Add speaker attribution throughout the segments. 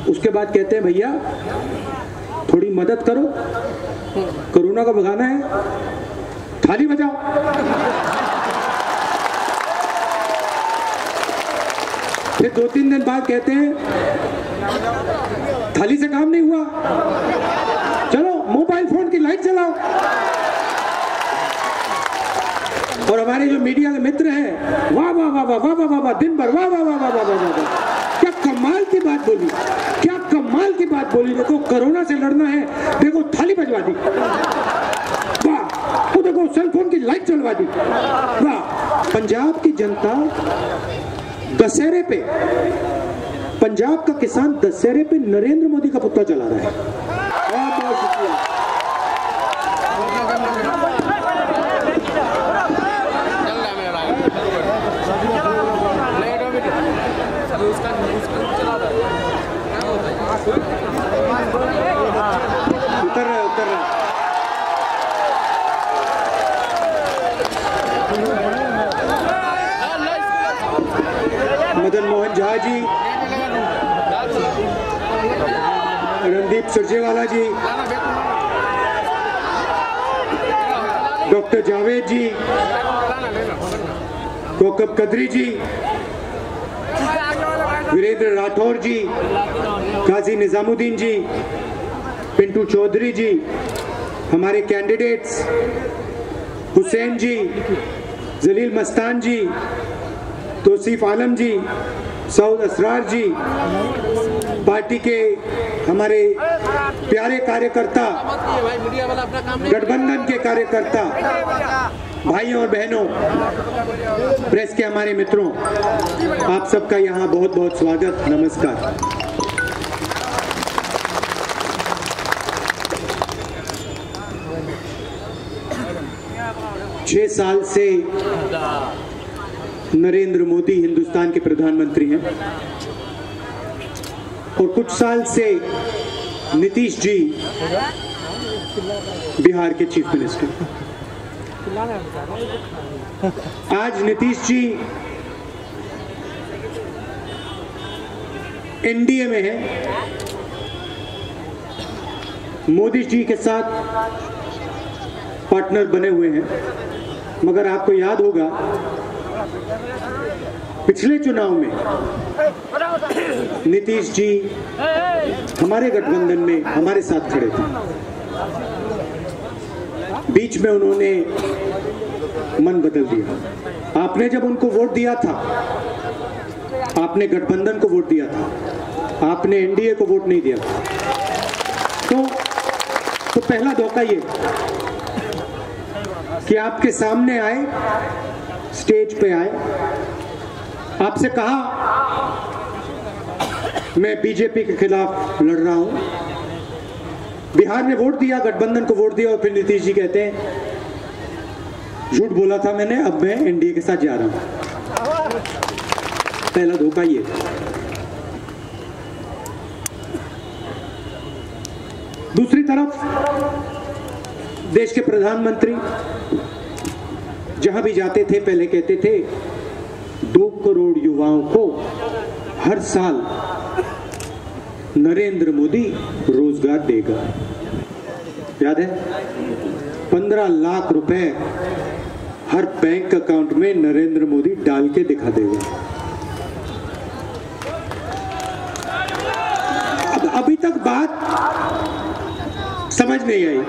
Speaker 1: उसके बाद कहते हैं भैया थोड़ी मदद करो, कोरोना को भगाना है, थाली बजाओ। फिर 2-3 दिन बाद कहते हैं थाली से काम नहीं हुआ, चलो मोबाइल फोन की लाइट जलाओ। और हमारे जो मीडिया के मित्र हैं, वाह वाह वाह वाह वाह वाह वाह, दिन भर वाह वाह वाह वाह वाह वाह वाह, क्या कमाल की बात बोली, क्या कमाल की बात बोली। देखो कोरोना से लड़ना है, देखो थाली बजवा दी, वाह, तो देखो सेलफोन की लाइट जलवा दी, वाह। पंजाब की जनता दशहरे पे, पंजाब का किसान दशहरे पे नरेंद्र मोदी का पुतला जला रहा है। बहुत बहुत शुक्रिया। उतर रहा मदन मोहन झा जी, रणदीप सुरजेवाला जी, डॉक्टर जावेद जी, कोकब कदरी जी, वीरेंद्र राठौर जी, काजी निजामुद्दीन जी, पिंटू चौधरी जी, हमारे कैंडिडेट्स हुसैन जी, जलील मस्तान जी, तौसीफ आलम जी, सऊद असरार जी, पार्टी के हमारे प्यारे कार्यकर्ता, गठबंधन के कार्यकर्ता, भाइयों और बहनों, प्रेस के हमारे मित्रों, आप सबका यहाँ बहुत बहुत स्वागत, नमस्कार। छह साल से नरेंद्र मोदी हिंदुस्तान के प्रधानमंत्री हैं और कुछ साल से नीतीश जी बिहार के चीफ मिनिस्टर। आज नीतीश जी एनडीए में हैं, मोदी जी के साथ पार्टनर बने हुए हैं। मगर आपको याद होगा पिछले चुनाव में नीतीश जी हमारे गठबंधन में हमारे साथ खड़े थे। बीच में उन्होंने मन बदल दिया। आपने जब उनको वोट दिया था, आपने गठबंधन को वोट दिया था, आपने एनडीए को वोट नहीं दिया था। तो पहला धोखा ये कि आपके सामने आए, स्टेज पे आए, आपसे कहा मैं बीजेपी के खिलाफ लड़ रहा हूं, बिहार में वोट दिया, गठबंधन को वोट दिया और फिर नीतीश जी कहते हैं झूठ बोला था मैंने, अब मैं एनडीए के साथ जा रहा हूं। पहला धोखा ये। दूसरी तरफ देश के प्रधानमंत्री जहां भी जाते थे पहले कहते थे 2 करोड़ युवाओं को हर साल नरेंद्र मोदी रोजगार देगा। याद है? 15 लाख रुपए हर बैंक अकाउंट में नरेंद्र मोदी डाल के दिखा देगा। अब अभी तक बात समझ नहीं आई।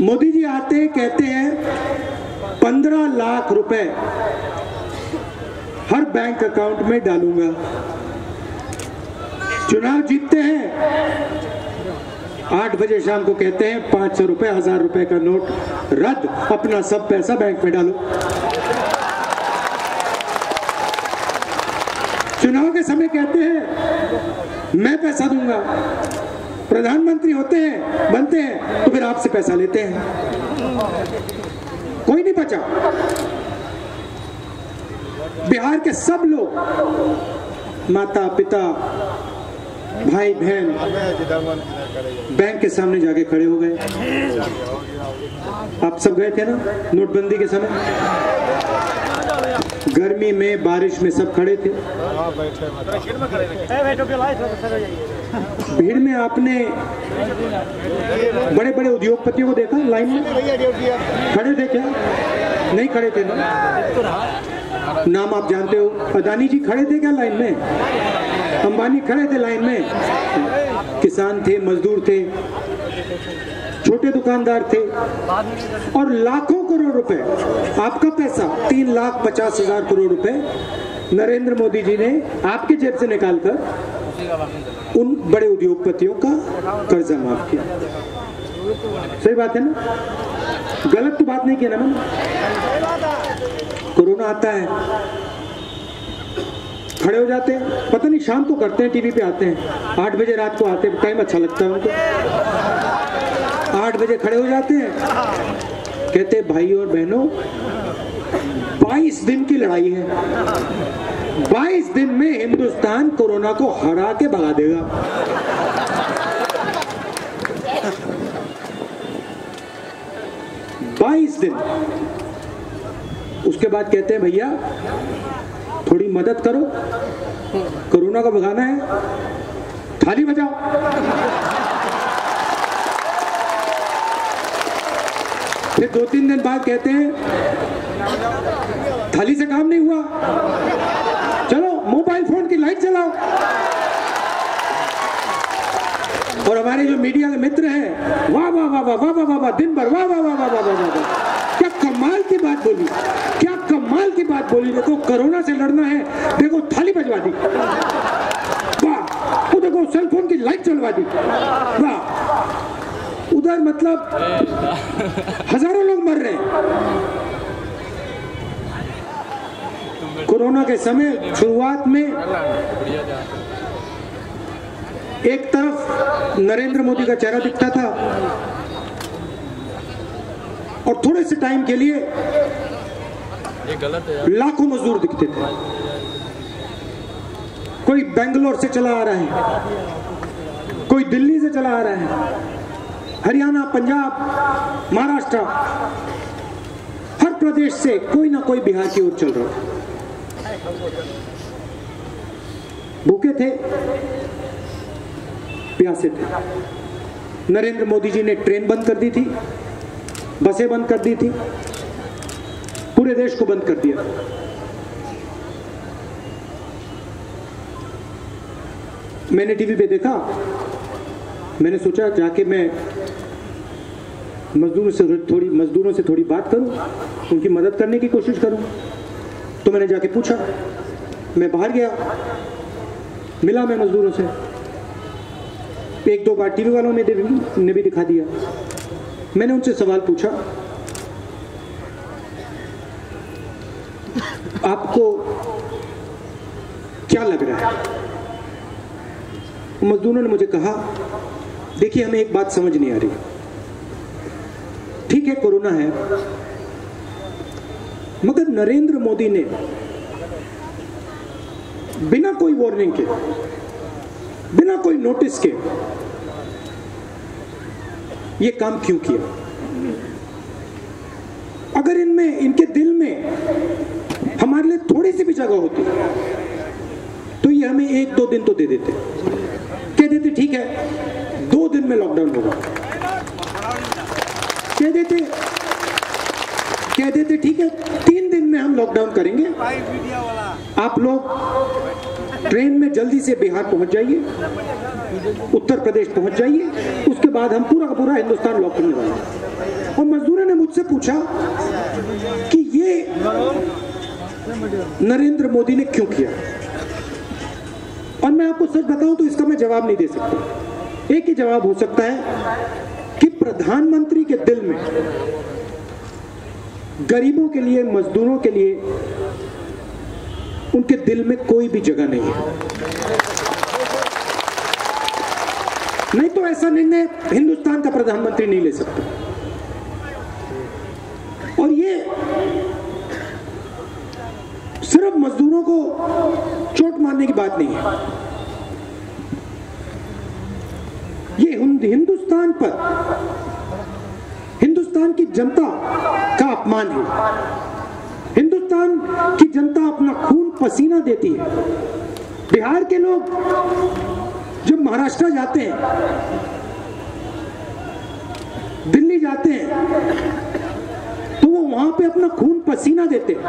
Speaker 1: मोदी जी आते कहते हैं 15 लाख रुपए हर बैंक अकाउंट में डालूंगा। चुनाव जीतते हैं, 8 बजे शाम को कहते हैं 500 रुपए, 1000 रुपए का नोट रद्द, अपना सब पैसा बैंक में डालो। चुनाव के समय कहते हैं मैं पैसा दूंगा, प्रधानमंत्री होते हैं, बनते हैं तो फिर आपसे पैसा लेते हैं। कोई नहीं बचा। बिहार के सब लोग, माता पिता भाई बहन, बैंक के सामने जाके खड़े हो गए। आप सब गए थे ना नोटबंदी के समय? गर्मी में, बारिश में सब खड़े थे। भीड़ में आपने बड़े बड़े उद्योगपतियों को देखा लाइन में खड़े थे क्या? नहीं खड़े थे ना? नाम आप जानते हो। अदानी जी खड़े थे क्या लाइन में? अंबानी खड़े थे लाइन में? किसान थे, मजदूर थे, छोटे दुकानदार थे, और लाखों करोड़ रुपए, आपका पैसा 3,50,000 करोड़ रुपए नरेंद्र मोदी जी ने आपके जेब से निकालकर उन बड़े उद्योगपतियों का कर्जा माफ किया। सही बात है ना? गलत तो बात नहीं किया ना मैंने। कोरोना आता है, खड़े हो जाते हैं, पता नहीं शाम को करते हैं, टीवी पे आते हैं, 8 बजे रात को आते हैं, टाइम अच्छा लगता है उनको। 8 बजे खड़े हो जाते हैं, कहते हैं भाई और बहनों 22 दिन की लड़ाई है, 22 दिन में हिंदुस्तान कोरोना को हरा के भगा देगा। दिन। उसके बाद कहते हैं भैया थोड़ी मदद करो, कोरोना को भगाना है, थाली बजाओ। फिर 2-3 दिन बाद कहते हैं थाली से काम नहीं हुआ, चलो मोबाइल फोन की लाइट जलाओ। और हमारे जो मीडिया के मित्र हैं, वाह वाह वाह वाह वाह वाह वाह, दिन भर वाह वाह वाह वाह वाह वाह वाह, क्या कमाल की बात बोली, क्या कमाल की बात बोली। देखो कोरोना से लड़ना है, देखो थाली बजवा दी, वाह। वो देखो सेल फोन की लाइट जलवा दी, वाह। उधर मतलब हजारों लोग मर रहे हैं। कोरोना के समय शुरुआत में एक तरफ नरेंद्र मोदी का चेहरा दिखता था और थोड़े से टाइम के लिए लाखों मजदूर दिखते थे। कोई बेंगलोर से चला आ रहा है, कोई दिल्ली से चला आ रहा है, हरियाणा, पंजाब, महाराष्ट्र, हर प्रदेश से कोई ना कोई बिहार की ओर चल रहा था। भूखे थे, प्यासे थे। नरेंद्र मोदी जी ने ट्रेन बंद कर दी थी, बसें बंद कर दी थी, पूरे देश को बंद कर दिया। मैंने टीवी पे देखा, मैंने सोचा जाके मैं मजदूरों से थोड़ी बात करूं, उनकी मदद करने की कोशिश करूं। तो मैंने जाके पूछा, मैं बाहर गया, मिला मैं मजदूरों से, 1-2 बार टीवी वालों ने भी दिखा दिया। मैंने उनसे सवाल पूछा, आपको क्या लग रहा है? मजदूरों ने मुझे कहा, देखिए हमें एक बात समझ नहीं आ रही, ठीक है कोरोना है, मगर नरेंद्र मोदी ने बिना कोई वार्निंग के, बिना कोई नोटिस के ये काम क्यों किया? अगर इनमें, इनके दिल में हमारे लिए थोड़ी सी भी जगह होती तो ये हमें 1-2 दिन तो दे देते, कह देते ठीक है 2 दिन में लॉकडाउन होगा, कह देते ठीक है 3 दिन में हम लॉकडाउन करेंगे, आप लोग ट्रेन में जल्दी से बिहार पहुंच जाइए, उत्तर प्रदेश पहुंच जाइए, उसके बाद हम पूरा का पूरा हिंदुस्तान लॉक करने वाले हैं। और मजदूरों ने मुझसे पूछा कि ये नरेंद्र मोदी ने क्यों किया, और मैं आपको सच बताऊं तो इसका मैं जवाब नहीं दे सकता। एक ही जवाब हो सकता है कि प्रधानमंत्री के दिल में गरीबों के लिए, मजदूरों के लिए, उनके दिल में कोई भी जगह नहीं है। नहीं तो ऐसा निर्णय हिंदुस्तान का प्रधानमंत्री नहीं ले सकता। और ये सिर्फ मजदूरों को चोट मारने की बात नहीं है, ये हिंदुस्तान पर, हिंदुस्तान की जनता का अपमान है, हिंदुस्तान हिंदुस्तान की जनता अपना खून पसीना देती है। बिहार के लोग जब महाराष्ट्र जाते हैं, दिल्ली जाते हैं, तो वो वहां पे अपना खून पसीना देते हैं,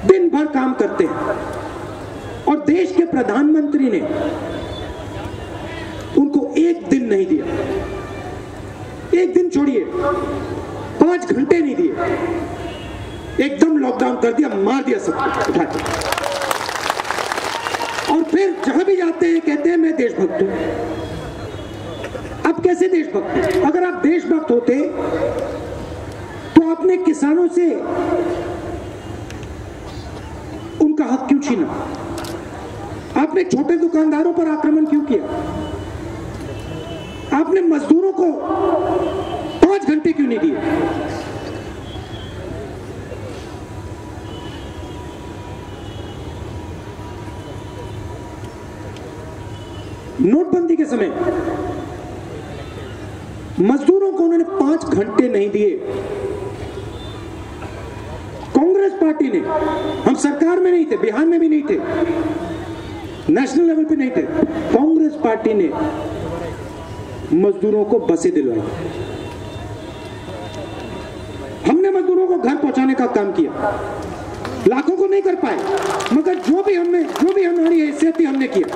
Speaker 1: दिन भर काम करते हैं, और देश के प्रधानमंत्री ने उनको एक दिन नहीं दिया, एक दिन छोड़िए 5 घंटे नहीं दिए, एकदम लॉकडाउन कर दिया, मार दिया सबको उठा के। और फिर जहां भी जाते हैं कहते हैं मैं देशभक्त हूं। अब कैसे देशभक्त? अगर आप देशभक्त होते तो आपने किसानों से उनका हक क्यों छीना? आपने छोटे दुकानदारों पर आक्रमण क्यों किया? आपने मजदूरों को 5 घंटे क्यों नहीं दिए? नोटबंदी के समय मजदूरों को उन्होंने 5 घंटे नहीं दिए। कांग्रेस पार्टी ने, हम सरकार में नहीं थे, बिहार में भी नहीं थे, नेशनल लेवल पे नहीं थे, कांग्रेस पार्टी ने मजदूरों को बसें दिलवाई। हमने मजदूरों को घर पहुंचाने का काम किया, लाखों को नहीं कर पाए, मगर जो भी हमारी हैसियत थी हमने किया।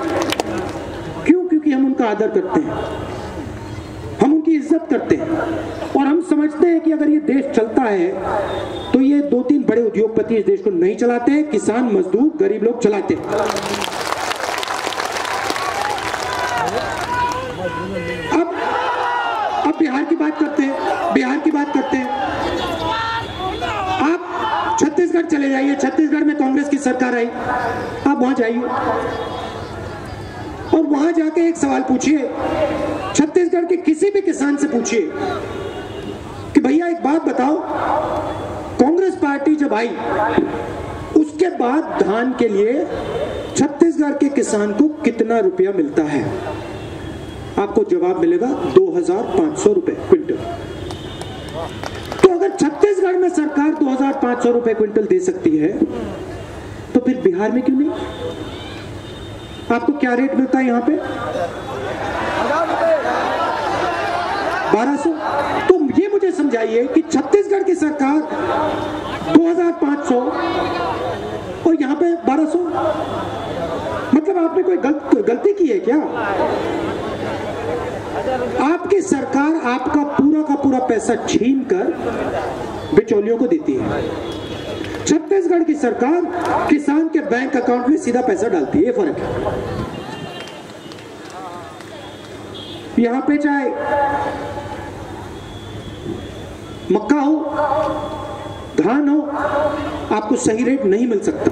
Speaker 1: क्यों? क्योंकि हम उनका आदर करते हैं, हम उनकी इज्जत करते हैं, और हम समझते हैं कि अगर ये देश चलता है तो ये 2-3 बड़े उद्योगपति इस देश को नहीं चलाते हैं, किसान, मजदूर, गरीब लोग चलाते हैं। अब बिहार की बात करते हैं, बिहार की बात करते हैं। आप छत्तीसगढ़ चले जाइए, छत्तीसगढ़ में कांग्रेस की सरकार आई, आप वहां जाइए और वहां जाके एक सवाल पूछिए, छत्तीसगढ़ के किसी भी किसान से पूछिए कि भैया एक बात बताओ, कांग्रेस पार्टी जब आई उसके बाद धान के लिए छत्तीसगढ़ के किसान को कितना रुपया मिलता है? आपको जवाब मिलेगा 2500 रुपए क्विंटल। तो अगर छत्तीसगढ़ में सरकार 2500 रुपए क्विंटल दे सकती है तो फिर बिहार में क्यों नहीं? आपको क्या रेट मिलता है यहाँ पे? 1200। तो ये मुझे समझाइए कि छत्तीसगढ़ की सरकार 2500 और यहाँ पे 1200, मतलब आपने कोई गलती की है क्या? आपकी सरकार आपका पूरा का पूरा पैसा छीन कर बिचौलियों को देती है। छत्तीसगढ़ की सरकार किसान के बैंक अकाउंट में सीधा पैसा डालती है, ये फर्क है। यहां पे चाहे मक्का हो, धान हो, आपको सही रेट नहीं मिल सकता।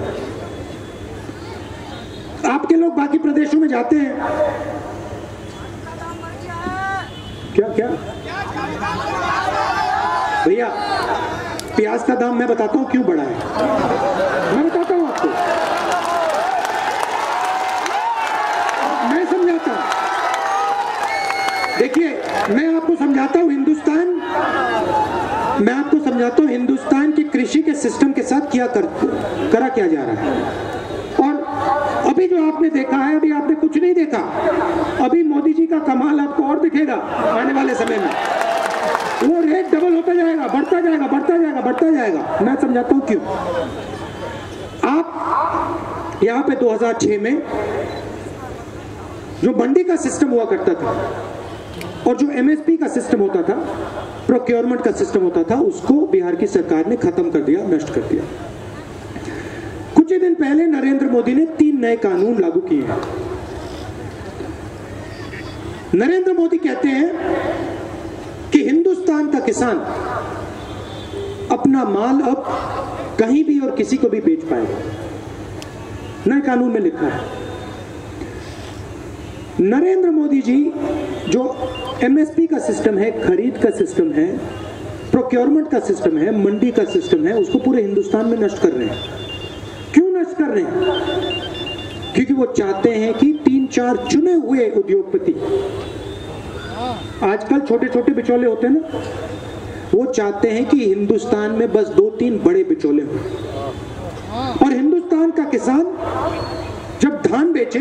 Speaker 1: आपके लोग बाकी प्रदेशों में जाते हैं, क्या भैया प्याज का दाम मैं बताता हूं क्यों बढ़ा है, मैं बताता हूं आपको, मैं समझाता हूं। देखिए मैं आपको समझाता हूं हिंदुस्तान की कृषि के सिस्टम के साथ करा क्या जा रहा है। और अभी जो आपने देखा है, अभी आपने कुछ नहीं देखा, अभी मोदी जी का कमाल आपको और दिखेगा आने वाले समय में। वो रेट डबल होता जाएगा, बढ़ता जाएगा, बढ़ता जाएगा, बढ़ता जाएगा। मैं समझाता हूं क्यों। आप यहां पे 2006 में जो मंडी का सिस्टम हुआ करता था और जो एमएसपी का सिस्टम होता था, प्रोक्योरमेंट का सिस्टम होता था, उसको बिहार की सरकार ने खत्म कर दिया, नष्ट कर दिया। कुछ ही दिन पहले नरेंद्र मोदी ने 3 नए कानून लागू किए हैं। नरेंद्र मोदी कहते हैं कि हिंदुस्तान का किसान अपना माल अब कहीं भी और किसी को भी बेच पाएगा। नए कानून में लिखा है। नरेंद्र मोदी जी जो एमएसपी का सिस्टम है, खरीद का सिस्टम है, प्रोक्योरमेंट का सिस्टम है, मंडी का सिस्टम है, उसको पूरे हिंदुस्तान में नष्ट कर रहे हैं। क्यों नष्ट कर रहे हैं? क्योंकि वो चाहते हैं कि 3-4 चुने हुए उद्योगपति, आजकल छोटे छोटे बिचौले होते हैं ना, वो चाहते हैं कि हिंदुस्तान में बस 2-3 बड़े बिचौले हों और हिंदुस्तान का किसान जब धान बेचे,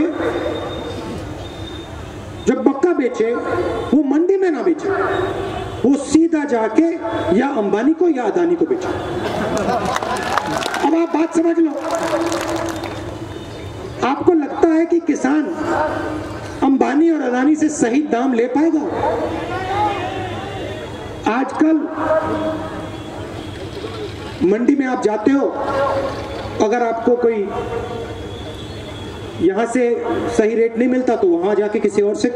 Speaker 1: जब मक्का बेचे, वो मंडी में ना बेचे, वो सीधा जाके या अंबानी को या अदानी को बेचे। अब आप बात समझ लो, आपको लगता है कि किसान अंबानी और अदानी से सही दाम ले पाएगा? आजकल मंडी में आप जाते हो, अगर आपको कोई यहां से सही रेट नहीं मिलता तो वहां जाके किसी और से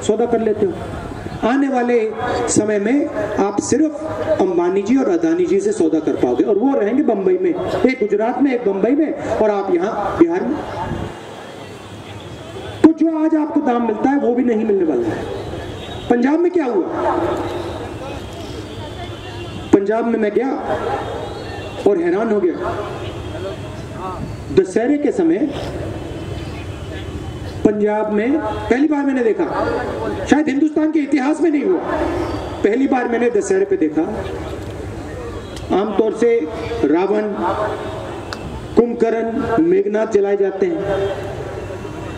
Speaker 1: सौदा कर लेते हो। आने वाले समय में आप सिर्फ अंबानी जी और अदानी जी से सौदा कर पाओगे और वो रहेंगे बंबई में, एक गुजरात में, एक बंबई में और आप यहां बिहार में। तो जो आज आपको दाम मिलता है वो भी नहीं मिलने वाला है। पंजाब में क्या हुआ? पंजाब में मैं गया और हैरान हो गया। दशहरे के समय पंजाब में पहली बार मैंने देखा, शायद हिंदुस्तान के इतिहास में नहीं हुआ, पहली बार मैंने दशहरे पे देखा। आमतौर से रावण, कुंभकर्ण, मेघनाथ जलाए जाते हैं।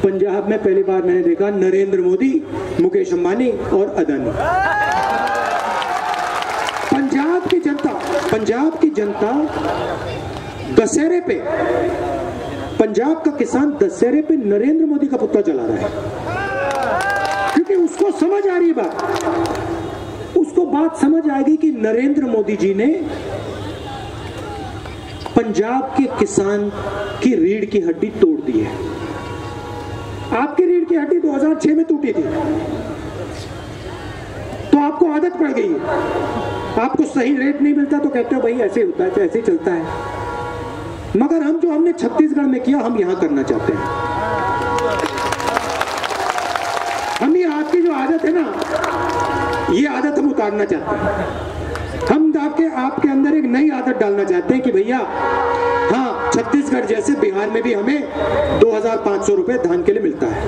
Speaker 1: पंजाब में पहली बार मैंने देखा नरेंद्र मोदी, मुकेश अंबानी और अदानी। पंजाब की जनता दशहरे पे, पंजाब का किसान दशहरे पे नरेंद्र मोदी का पुतला जला रहा है, क्योंकि उसको समझ आ रही है बात, उसको बात समझ आएगी कि नरेंद्र मोदी जी ने पंजाब के किसान की रीढ़ की हड्डी तोड़ दी है। आपकी रीढ़ की हड्डी 2006 में टूटी थी, तो आपको आदत पड़ गई है। आपको सही रेट नहीं मिलता तो कहते हो भाई ऐसे होता है, ऐसे चलता है। मगर हम जो हमने छत्तीसगढ़ में किया, हम यहां करना चाहते हैं। हम ये आपकी जो आदत है ना, ये आदत हम उतारना चाहते हैं। हम आपके अंदर एक नई आदत डालना चाहते हैं कि भैया हाँ, छत्तीसगढ़ जैसे बिहार में भी हमें 2500 रुपए धान के लिए मिलता है।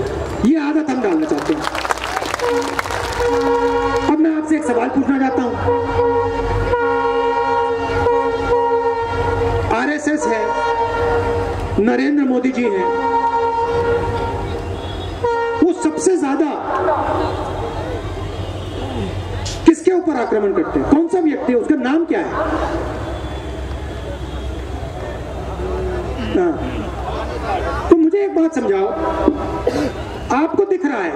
Speaker 1: ये आदत हम डालना चाहते हैं। अब मैं आपसे एक सवाल पूछना चाहता हूं। आरएसएस है, नरेंद्र मोदी जी हैं, वो सबसे ज्यादा किसके ऊपर आक्रमण करते हैं? कौन सा व्यक्ति है, उसका नाम क्या है? तो मुझे एक बात समझाओ, आपको दिख रहा है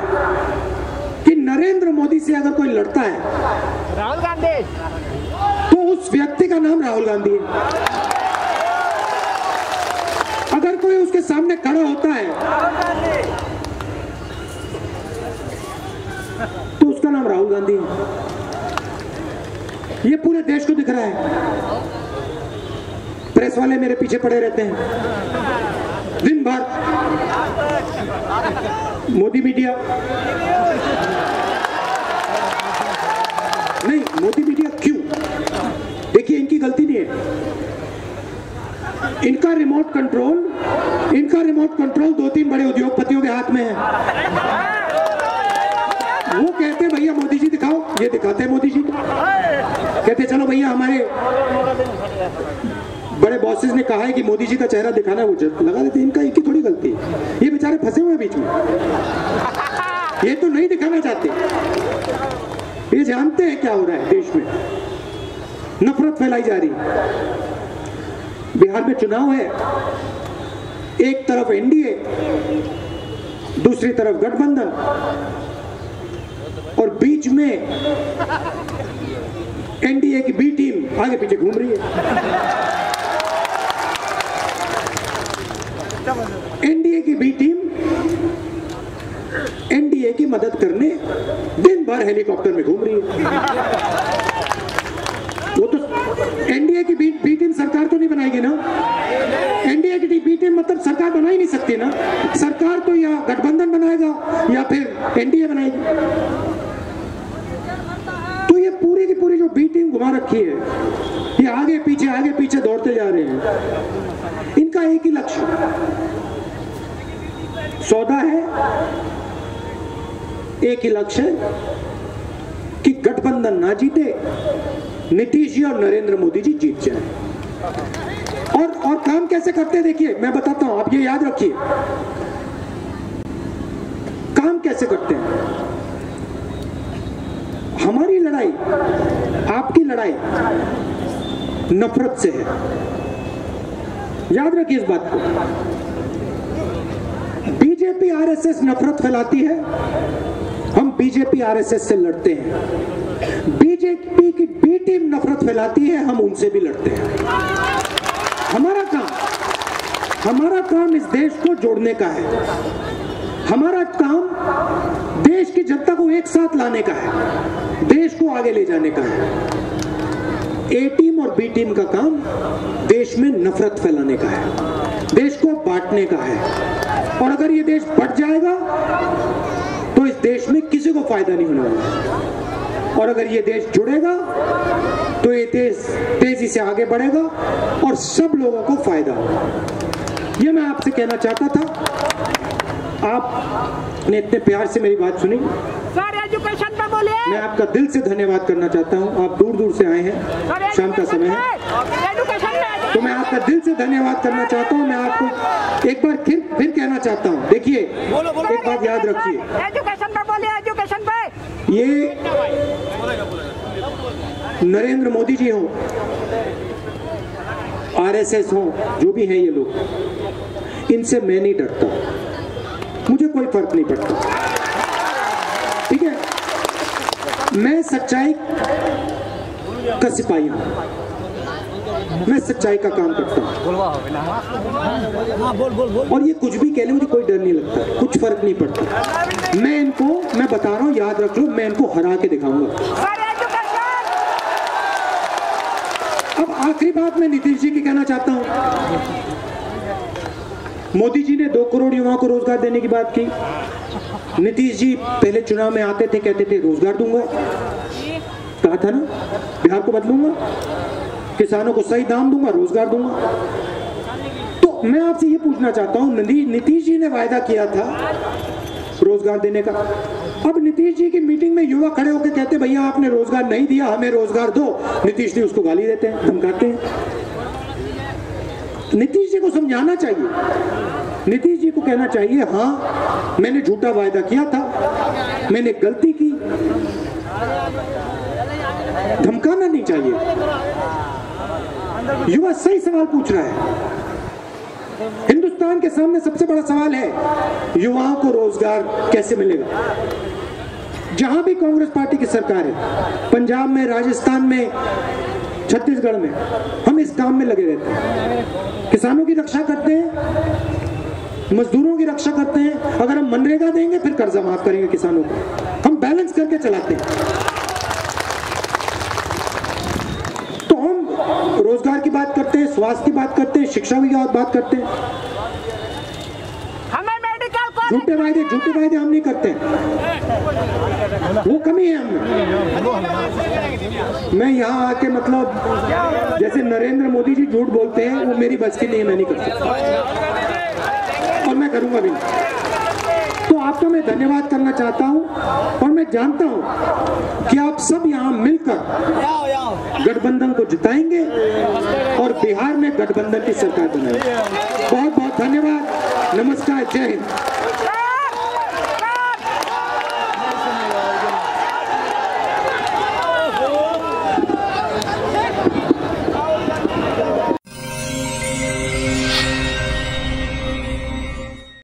Speaker 1: कि नरेंद्र मोदी से अगर कोई लड़ता है,
Speaker 2: राहुल गांधी,
Speaker 1: तो उस व्यक्ति का नाम राहुल गांधी है। अगर कोई उसके सामने खड़ा होता है तो उसका नाम राहुल गांधी है। ये पूरे देश को दिख रहा है। प्रेस वाले मेरे पीछे पड़े रहते हैं दिन भर, मोदी मीडिया नहीं, मोदी मीडिया क्यों? देखिए, इनकी गलती नहीं है। इनका रिमोट कंट्रोल 2-3 बड़े उद्योगपतियों के हाथ में है। वो कहते हैं भैया मोदी जी दिखाओ, ये दिखाते हैं मोदी जी। कहते चलो भैया, हमारे बड़े बॉसेस ने कहा है कि मोदी जी का चेहरा दिखाना है, वो लगा देते। इनका एक ही थोड़ी गलती है, ये बेचारे फंसे हुए बीच में। ये तो नहीं दिखाना चाहते, ये जानते हैं क्या हो रहा है देश में, नफरत फैलाई जा रही है। बिहार में चुनाव है, एक तरफ एनडीए, दूसरी तरफ गठबंधन, और बीच में एनडीए की बी टीम आगे पीछे घूम रही है। एनडीए की बी टीम एनडीए की मदद करने दिन भर हेलीकॉप्टर में घूम रही है। वो तो एनडीए की बी टीम सरकार तो नहीं बनाएगी ना। एनडीए की बी टीम मतलब सरकार बना ही नहीं सकती ना। सरकार तो या गठबंधन बनाएगा या फिर एनडीए बनाएगी। तो ये पूरी की पूरी जो बी टीम घुमा रखी है, ये आगे पीछे दौड़ते जा रहे हैं। इनका एक ही लक्ष्य सौदा है, एक ही लक्ष्य कि गठबंधन ना जीते नीतीश जी और नरेंद्र मोदी जी जीत जाए। और काम कैसे करते हैं देखिए, मैं बताता हूं, आप ये याद रखिए काम कैसे करते हैं। हमारी लड़ाई, आपकी लड़ाई नफरत से है, याद रखिए इस बात को। बीजेपी आरएसएस नफरत फैलाती है, हम बीजेपी आरएसएस से लड़ते हैं। बीजेपी की बी टीम नफरत फैलाती है, हम उनसे भी लड़ते हैं। हमारा काम इस देश को जोड़ने का है। हमारा काम देश की जनता को एक साथ लाने का है, देश को आगे ले जाने का है। ए टीम और बी टीम का काम देश में नफरत फैलाने का है, देश को बांटने का है। और अगर ये देश बढ़ जाएगा तो इस देश में किसी को फायदा नहीं होने वाला। और अगर ये देश जुड़ेगा तो ये देश तेजी से आगे बढ़ेगा और सब लोगों को फायदा होगा। ये मैं आपसे कहना चाहता था। आपने इतने प्यार से मेरी बात सुनी,
Speaker 2: सर एजुकेशन पे बोलिए।
Speaker 1: मैं आपका दिल से धन्यवाद करना चाहता हूं। आप दूर दूर से आए हैं, शाम का समय है, तो मैं आपका दिल से धन्यवाद करना चाहता हूं। मैं आपको एक बार फिर कहना चाहता हूं, देखिए एक बात याद रखिए,
Speaker 2: एजुकेशन पे बोलिए, एजुकेशन पे।
Speaker 1: ये नरेंद्र मोदी जी हो, आरएसएस हो, जो भी हैं ये लोग, इनसे मैं नहीं डरता, मुझे कोई फर्क नहीं पड़ता, ठीक है। मैं सच्चाई का सिपाही हूं, मैं सच्चाई का काम करता हूं। और ये कुछ भी कह ले, मुझे कोई डर नहीं लगता, कुछ फर्क नहीं पड़ता। मैं बता रहा हूं, याद रख लो, मैं इनको हरा के दिखाऊंगा। अब आखिरी बात मैं नीतीश जी की कहना चाहता हूं। मोदी जी ने 2 करोड़ युवाओं को रोजगार देने की बात की। नीतीश जी पहले चुनाव में आते थे, कहते थे रोजगार दूंगा, कहा था ना, बिहार को बदलूंगा, किसानों को सही दाम दूंगा, रोजगार दूंगा। तो मैं आपसे ये पूछना चाहता हूं, नीतीश जी ने वायदा किया था रोजगार देने का। अब नीतीश जी की मीटिंग में युवा खड़े होकर कहते भैया आपने रोजगार नहीं दिया, हमें रोजगार दो। नीतीश जी उसको गाली देते हैं, धमकाते हैं। नीतीश जी को समझाना चाहिए, नीतीश जी को कहना चाहिए हाँ मैंने झूठा वायदा किया था, मैंने गलती की। धमकाना नहीं चाहिए। युवा सही सवाल पूछ रहा है। हिंदुस्तान के सामने सबसे बड़ा सवाल है युवाओं को रोजगार कैसे मिलेगा। जहां भी कांग्रेस पार्टी की सरकार है, पंजाब में, राजस्थान में, छत्तीसगढ़ में, हम इस काम में लगे रहते हैं। किसानों की रक्षा करते हैं, मजदूरों की रक्षा करते हैं। अगर हम मनरेगा देंगे फिर कर्जा माफ करेंगे किसानों को। हम बैलेंस करके चलाते हैं। तो हम रोजगार की बात करते हैं, स्वास्थ्य की बात करते हैं, शिक्षा की बात करते हैं।
Speaker 2: हमें मेडिकल कॉलेज,
Speaker 1: झूठे वायदे हम नहीं करते, वो कमी है हमें। मैं यहाँ आके मतलब जैसे नरेंद्र मोदी जी झूठ बोलते हैं, वो मेरी बस की नहीं है, मैं नहीं कर सकता और मैं करूंगा भी नहीं। तो आपका मैं धन्यवाद करना चाहता हूं और मैं जानता हूं कि आप सब यहाँ मिलकर गठबंधन को जिताएंगे और बिहार में गठबंधन की सरकार बनाएंगे। बहुत बहुत धन्यवाद। नमस्कार, जय हिंद।